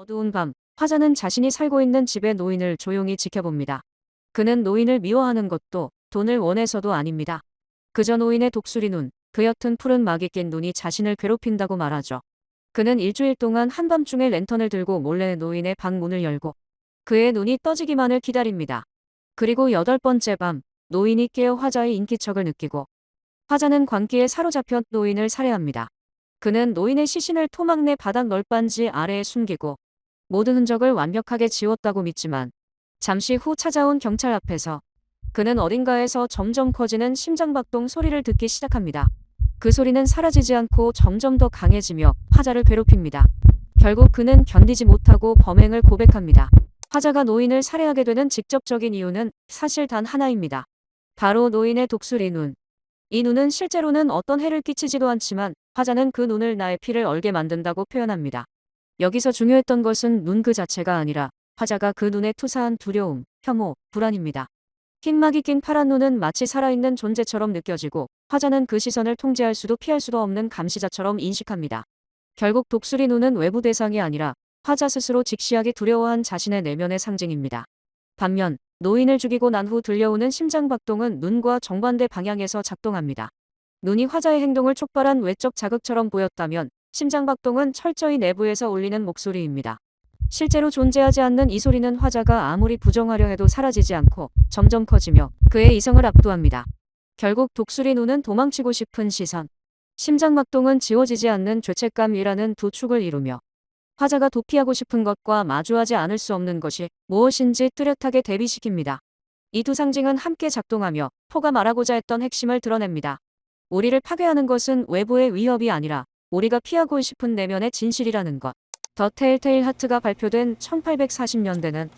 어두운 밤, 화자는 자신이 살고 있는 집의 노인을 조용히 지켜봅니다. 그는 노인을 미워하는 것도 돈을 원해서도 아닙니다. 그저 노인의 독수리 눈, 그 옅은 푸른 막이 낀 눈이 자신을 괴롭힌다고 말하죠. 그는 일주일 동안 한밤중에 랜턴을 들고 몰래 노인의 방 문을 열고 그의 눈이 떠지기만을 기다립니다. 그리고 8번째 밤, 노인이 깨어 화자의 인기척을 느끼고 화자는 광기에 사로잡혀 노인을 살해합니다. 그는 노인의 시신을 토막 내 바닥 널빤지 아래에 숨기고 모든 흔적을 완벽하게 지웠다고 믿지만 잠시 후 찾아온 경찰 앞에서 그는 어딘가에서 점점 커지는 심장박동 소리를 듣기 시작합니다. 그 소리는 사라지지 않고 점점 더 강해지며 화자를 괴롭힙니다. 결국 그는 견디지 못하고 범행을 고백합니다. 화자가 노인을 살해하게 되는 직접적인 이유는 사실 단 하나입니다. 바로 노인의 독수리 눈. 이 눈은 실제로는 어떤 해를 끼치지도 않지만 화자는 그 눈을 나의 피를 얼게 만든다고 표현합니다. 여기서 중요했던 것은 눈 그 자체가 아니라 화자가 그 눈에 투사한 두려움, 혐오, 불안입니다. 흰막이 낀 파란 눈은 마치 살아있는 존재처럼 느껴지고 화자는 그 시선을 통제할 수도 피할 수도 없는 감시자처럼 인식합니다. 결국 독수리 눈은 외부 대상이 아니라 화자 스스로 직시하게 두려워한 자신의 내면의 상징입니다. 반면 노인을 죽이고 난 후 들려오는 심장박동은 눈과 정반대 방향에서 작동합니다. 눈이 화자의 행동을 촉발한 외적 자극처럼 보였다면 심장박동은 철저히 내부에서 울리는 목소리입니다. 실제로 존재하지 않는 이 소리는 화자가 아무리 부정하려 해도 사라지지 않고 점점 커지며 그의 이성을 압도합니다. 결국 독수리 눈은 도망치고 싶은 시선, 심장박동은 지워지지 않는 죄책감이라는 두 축을 이루며 화자가 도피하고 싶은 것과 마주하지 않을 수 없는 것이 무엇인지 뚜렷하게 대비시킵니다. 이 두 상징은 함께 작동하며 포가 말하고자 했던 핵심을 드러냅니다. 우리를 파괴하는 것은 외부의 위협이 아니라 우리가 피하고 싶은 내면의 진실이라는 것. 더 텔테일 하트가 발표된 1840년대는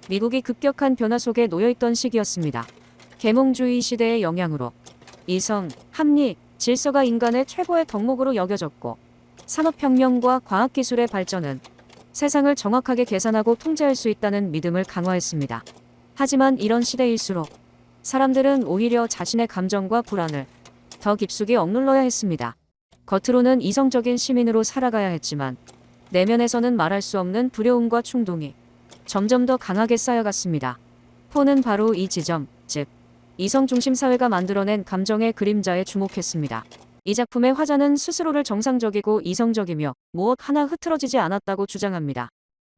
미국이 급격한 변화 속에 놓여있던 시기였습니다. 계몽주의 시대의 영향으로 이성, 합리, 질서가 인간의 최고의 덕목으로 여겨졌고 산업혁명과 과학기술의 발전은 세상을 정확하게 계산하고 통제할 수 있다는 믿음을 강화했습니다. 하지만 이런 시대일수록 사람들은 오히려 자신의 감정과 불안을 더 깊숙이 억눌러야 했습니다. 겉으로는 이성적인 시민으로 살아가야 했지만 내면에서는 말할 수 없는 두려움과 충동이 점점 더 강하게 쌓여갔습니다. 포는 바로 이 지점, 즉 이성 중심 사회가 만들어낸 감정의 그림자에 주목했습니다. 이 작품의 화자는 스스로를 정상적이고 이성적이며 무엇 하나 흐트러지지 않았다고 주장합니다.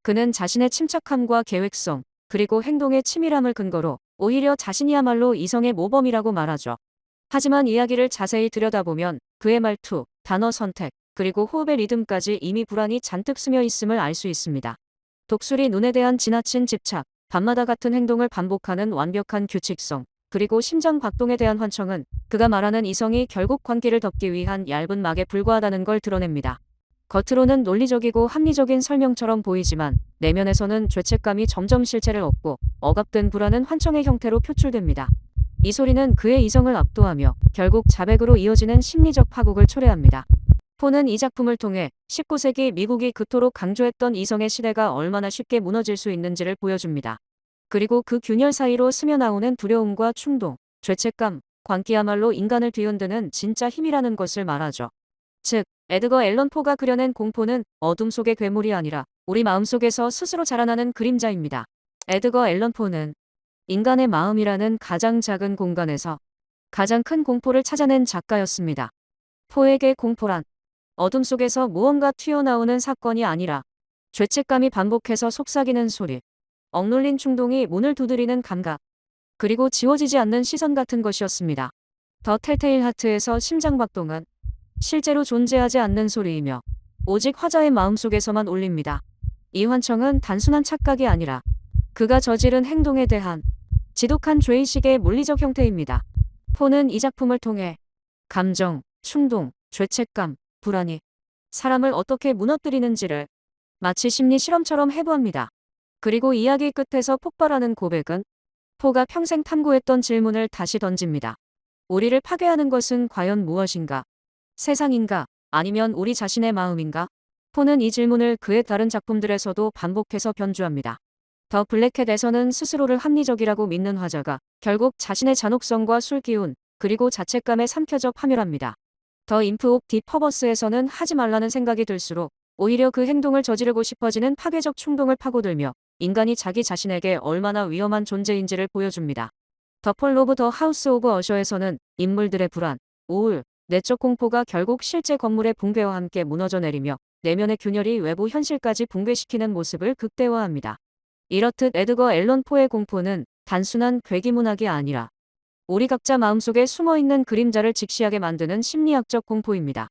그는 자신의 침착함과 계획성, 그리고 행동의 치밀함을 근거로 오히려 자신이야말로 이성의 모범이라고 말하죠. 하지만 이야기를 자세히 들여다보면 그의 말투, 단어 선택, 그리고 호흡의 리듬까지 이미 불안이 잔뜩 스며 있음을 알 수 있습니다. 독수리 눈에 대한 지나친 집착, 밤마다 같은 행동을 반복하는 완벽한 규칙성, 그리고 심장 박동에 대한 환청은 그가 말하는 이성이 결국 광기를 덮기 위한 얇은 막에 불과하다는 걸 드러냅니다. 겉으로는 논리적이고 합리적인 설명처럼 보이지만 내면에서는 죄책감이 점점 실체를 얻고 억압된 불안은 환청의 형태로 표출됩니다. 이 소리는 그의 이성을 압도하며 결국 자백으로 이어지는 심리적 파국을 초래합니다. 포는 이 작품을 통해 19세기 미국이 그토록 강조했던 이성의 시대가 얼마나 쉽게 무너질 수 있는지를 보여줍니다. 그리고 그 균열 사이로 스며나오는 두려움과 충동, 죄책감, 광기야말로 인간을 뒤흔드는 진짜 힘이라는 것을 말하죠. 즉, 에드거 앨런 포가 그려낸 공포는 어둠 속의 괴물이 아니라 우리 마음속에서 스스로 자라나는 그림자입니다. 에드거 앨런 포는 인간의 마음이라는 가장 작은 공간에서 가장 큰 공포를 찾아낸 작가였습니다. 포에게 공포란 어둠 속에서 무언가 튀어나오는 사건이 아니라 죄책감이 반복해서 속삭이는 소리, 억눌린 충동이 문을 두드리는 감각, 그리고 지워지지 않는 시선 같은 것이었습니다. 더 텔테일 하트에서 심장박동은 실제로 존재하지 않는 소리이며 오직 화자의 마음속에서만 울립니다. 이 환청은 단순한 착각이 아니라 그가 저지른 행동에 대한 지독한 죄의식의 물리적 형태입니다. 포는 이 작품을 통해 감정, 충동, 죄책감, 불안이 사람을 어떻게 무너뜨리는지를 마치 심리 실험처럼 해부합니다. 그리고 이야기 끝에서 폭발하는 고백은 포가 평생 탐구했던 질문을 다시 던집니다. 우리를 파괴하는 것은 과연 무엇인가? 세상인가? 아니면 우리 자신의 마음인가? 포는 이 질문을 그의 다른 작품들에서도 반복해서 변주합니다. 더 블랙캣에서는 스스로를 합리적이라고 믿는 화자가 결국 자신의 잔혹성과 술기운, 그리고 자책감에 삼켜져 파멸합니다. 더 인프 옵 디 퍼버스에서는 하지 말라는 생각이 들수록 오히려 그 행동을 저지르고 싶어지는 파괴적 충동을 파고들며 인간이 자기 자신에게 얼마나 위험한 존재인지를 보여줍니다. 더 폴 오브 더 하우스 오브 어셔에서는 인물들의 불안, 우울, 내적 공포가 결국 실제 건물의 붕괴와 함께 무너져 내리며 내면의 균열이 외부 현실까지 붕괴시키는 모습을 극대화합니다. 이렇듯 에드거 앨런 포의 공포는 단순한 괴기문학이 아니라 우리 각자 마음속에 숨어있는 그림자를 직시하게 만드는 심리학적 공포입니다.